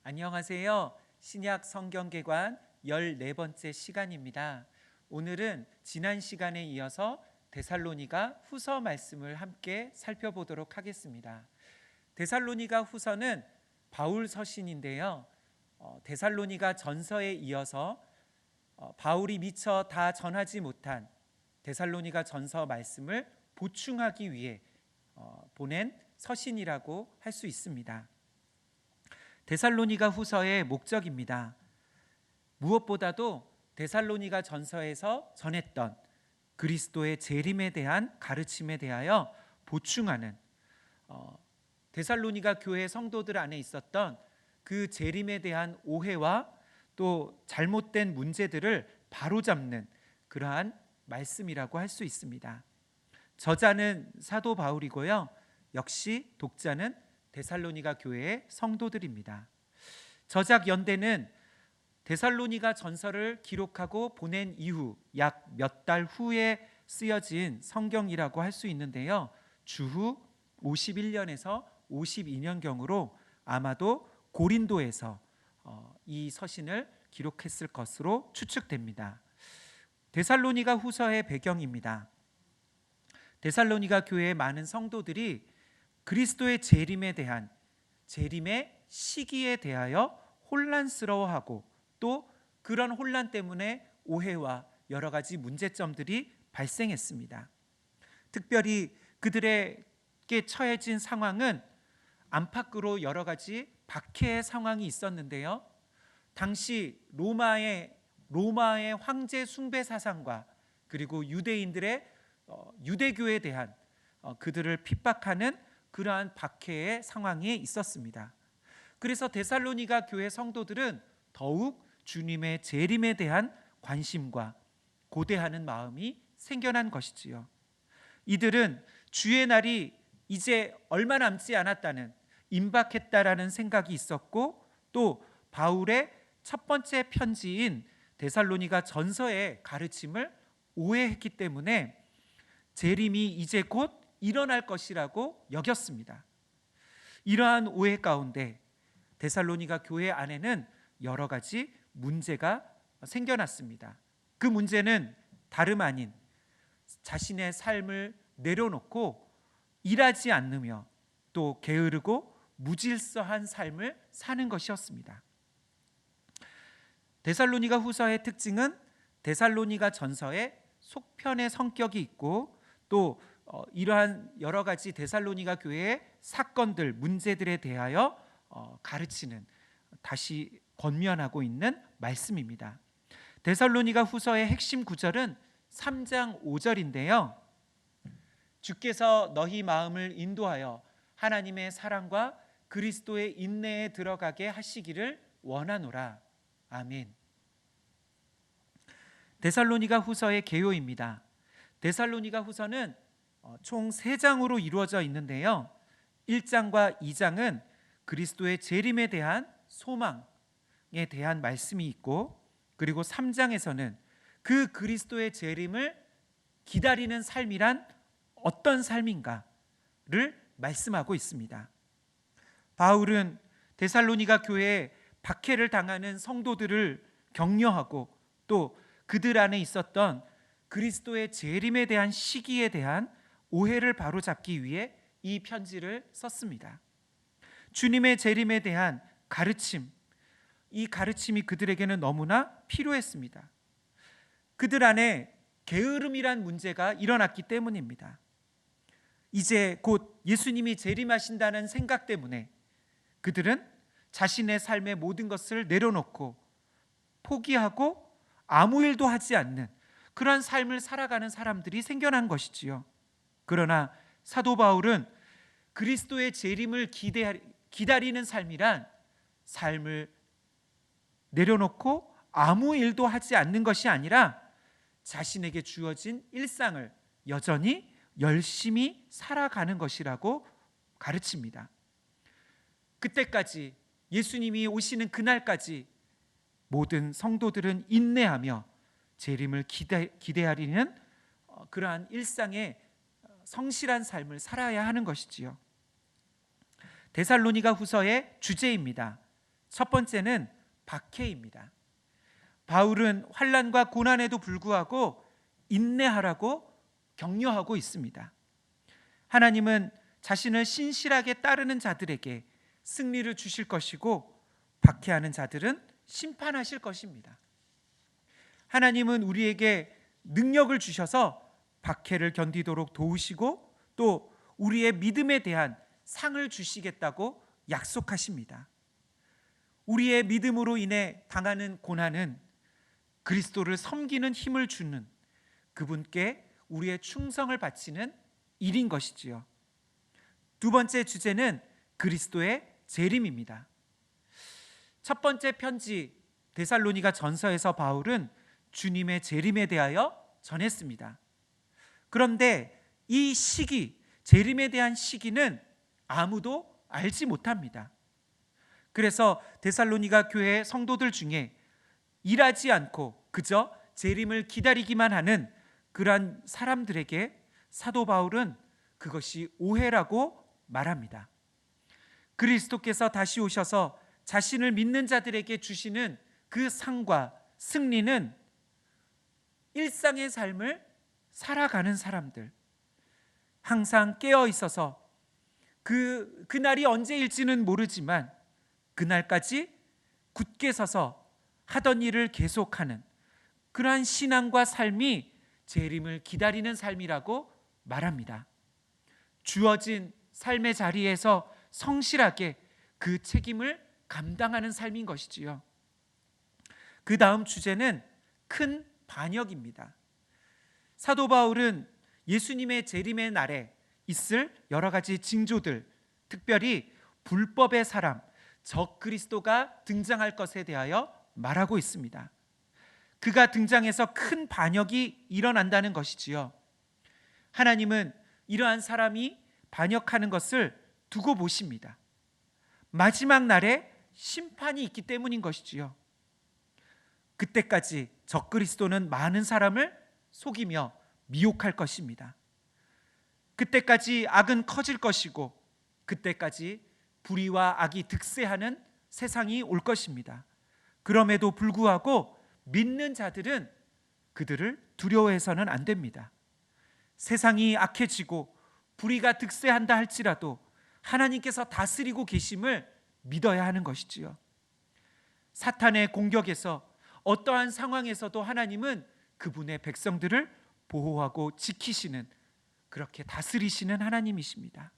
안녕하세요. 신약 성경개관 14번째 시간입니다. 오늘은 지난 시간에 이어서 데살로니가 후서 말씀을 함께 살펴보도록 하겠습니다. 데살로니가 후서는 바울 서신인데요. 데살로니가 전서에 이어서 바울이 미처 다 전하지 못한 데살로니가 전서 말씀을 보충하기 위해 보낸 서신이라고 할 수 있습니다. 데살로니가 후서의 목적입니다. 무엇보다도 데살로니가 전서에서 전했던 그리스도의 재림에 대한 가르침에 대하여 보충하는 데살로니가 교회 성도들 안에 있었던 그 재림에 대한 오해와 또 잘못된 문제들을 바로잡는 그러한 말씀이라고 할 수 있습니다. 저자는 사도 바울이고요. 역시 독자는 데살로니가 교회의 성도들입니다. 저작 연대는 데살로니가 전서를 기록하고 보낸 이후 약 몇 달 후에 쓰여진 성경이라고 할 수 있는데요. 주후 51년에서 52년경으로 아마도 고린도에서 이 서신을 기록했을 것으로 추측됩니다. 데살로니가 후서의 배경입니다. 데살로니가 교회의 많은 성도들이 그리스도의 재림에 대한 재림의 시기에 대하여 혼란스러워하고 또 그런 혼란 때문에 오해와 여러 가지 문제점들이 발생했습니다. 특별히 그들에게 처해진 상황은 안팎으로 여러 가지 박해의 상황이 있었는데요. 당시 로마의 황제 숭배 사상과 그리고 유대인들의 유대교에 대한 그들을 핍박하는 그러한 박해의 상황이 있었습니다. 그래서 데살로니가 교회 성도들은 더욱 주님의 재림에 대한 관심과 고대하는 마음이 생겨난 것이지요. 이들은 주의 날이 이제 얼마 남지 않았다는 임박했다라는 생각이 있었고 또 바울의 첫 번째 편지인 데살로니가 전서의 가르침을 오해했기 때문에 재림이 이제 곧 일어날 것이라고 여겼습니다. 이러한 오해 가운데 데살로니가 교회 안에는 여러 가지 문제가 생겨났습니다. 그 문제는 다름 아닌 자신의 삶을 내려놓고 일하지 않으며 또 게으르고 무질서한 삶을 사는 것이었습니다. 데살로니가 후서의 특징은 데살로니가 전서의 속편의 성격이 있고 또 이러한 여러 가지 데살로니가 교회의 사건들, 문제들에 대하여 가르치는, 다시 권면하고 있는 말씀입니다. 데살로니가 후서의 핵심 구절은 3장 5절인데요. 주께서 너희 마음을 인도하여 하나님의 사랑과 그리스도의 인내에 들어가게 하시기를 원하노라. 아멘. 데살로니가 후서의 개요입니다. 데살로니가 후서는 총 3장으로 이루어져 있는데요. 1장과 2장은 그리스도의 재림에 대한 소망에 대한 말씀이 있고 그리고 3장에서는 그 그리스도의 재림을 기다리는 삶이란 어떤 삶인가를 말씀하고 있습니다. 바울은 데살로니가 교회에 박해를 당하는 성도들을 격려하고 또 그들 안에 있었던 그리스도의 재림에 대한 시기에 대한 오해를 바로잡기 위해 이 편지를 썼습니다. 주님의 재림에 대한 가르침, 이 가르침이 그들에게는 너무나 필요했습니다. 그들 안에 게으름이란 문제가 일어났기 때문입니다. 이제 곧 예수님이 재림하신다는 생각 때문에 그들은 자신의 삶의 모든 것을 내려놓고 포기하고 아무 일도 하지 않는 그런 삶을 살아가는 사람들이 생겨난 것이지요. 그러나 사도 바울은 그리스도의 재림을 기다리는 삶이란 삶을 내려놓고 아무 일도 하지 않는 것이 아니라 자신에게 주어진 일상을 여전히 열심히 살아가는 것이라고 가르칩니다. 그때까지, 예수님이 오시는 그날까지 모든 성도들은 인내하며 재림을 기대하리는 그러한 일상의 성실한 삶을 살아야 하는 것이지요. 데살로니가 후서의 주제입니다. 첫 번째는 박해입니다. 바울은 환난과 고난에도 불구하고 인내하라고 격려하고 있습니다. 하나님은 자신을 신실하게 따르는 자들에게 승리를 주실 것이고 박해하는 자들은 심판하실 것입니다. 하나님은 우리에게 능력을 주셔서 박해를 견디도록 도우시고 또 우리의 믿음에 대한 상을 주시겠다고 약속하십니다. 우리의 믿음으로 인해 당하는 고난은 그리스도를 섬기는 힘을 주는 그분께 우리의 충성을 바치는 일인 것이지요. 두 번째 주제는 그리스도의 재림입니다. 첫 번째 편지 데살로니가 전서에서 바울은 주님의 재림에 대하여 전했습니다. 그런데 이 시기, 재림에 대한 시기는 아무도 알지 못합니다. 그래서 데살로니가 교회 성도들 중에 일하지 않고 그저 재림을 기다리기만 하는 그러한 사람들에게 사도 바울은 그것이 오해라고 말합니다. 그리스도께서 다시 오셔서 자신을 믿는 자들에게 주시는 그 상과 승리는 일상의 삶을 살아가는 사람들, 항상 깨어 있어서 그날이 언제일지는 모르지만 그날까지 굳게 서서 하던 일을 계속하는 그러한 신앙과 삶이 재림을 기다리는 삶이라고 말합니다. 주어진 삶의 자리에서 성실하게 그 책임을 감당하는 삶인 것이지요. 그 다음 주제는 큰 반역입니다. 사도 바울은 예수님의 재림의 날에 있을 여러 가지 징조들, 특별히 불법의 사람, 적 그리스도가 등장할 것에 대하여 말하고 있습니다. 그가 등장해서 큰 반역이 일어난다는 것이지요. 하나님은 이러한 사람이 반역하는 것을 두고 보십니다. 마지막 날에 심판이 있기 때문인 것이지요. 그때까지 적그리스도는 많은 사람을 속이며 미혹할 것입니다. 그때까지 악은 커질 것이고 그때까지 불의와 악이 득세하는 세상이 올 것입니다. 그럼에도 불구하고 믿는 자들은 그들을 두려워해서는 안 됩니다. 세상이 악해지고 불의가 득세한다 할지라도 하나님께서 다스리고 계심을 믿어야 하는 것이지요. 사탄의 공격에서 어떠한 상황에서도 하나님은 그분의 백성들을 보호하고 지키시는, 그렇게 다스리시는 하나님이십니다.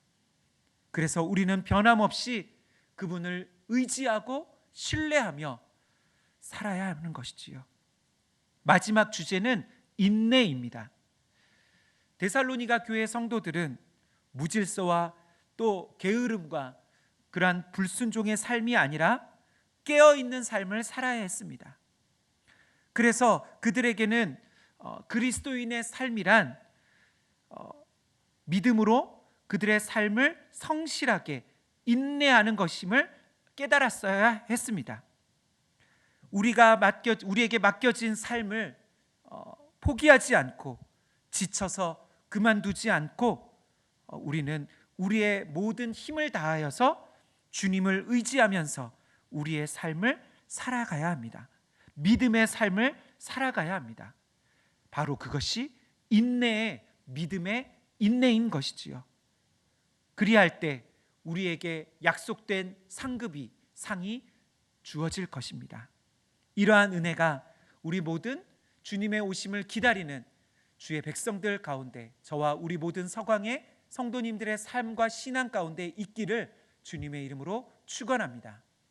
그래서 우리는 변함없이 그분을 의지하고 신뢰하며 살아야 하는 것이지요. 마지막 주제는 인내입니다. 데살로니가 교회 성도들은 무질서와 또 게으름과 그러한 불순종의 삶이 아니라 깨어있는 삶을 살아야 했습니다. 그래서 그들에게는 그리스도인의 삶이란 믿음으로 그들의 삶을 성실하게 인내하는 것임을 깨달았어야 했습니다. 우리에게 맡겨진 삶을 포기하지 않고 지쳐서 그만두지 않고 우리는 우리의 모든 힘을 다하여서 주님을 의지하면서 우리의 삶을 살아가야 합니다. 믿음의 삶을 살아가야 합니다. 바로 그것이 인내의 믿음의 인내인 것이지요. 그리할 때 우리에게 약속된 상이 주어질 것입니다. 이러한 은혜가 우리 모든 주님의 오심을 기다리는 주의 백성들 가운데 저와 우리 모든 서광의 성도님들의 삶과 신앙 가운데 있기를 주님의 이름으로 축원합니다.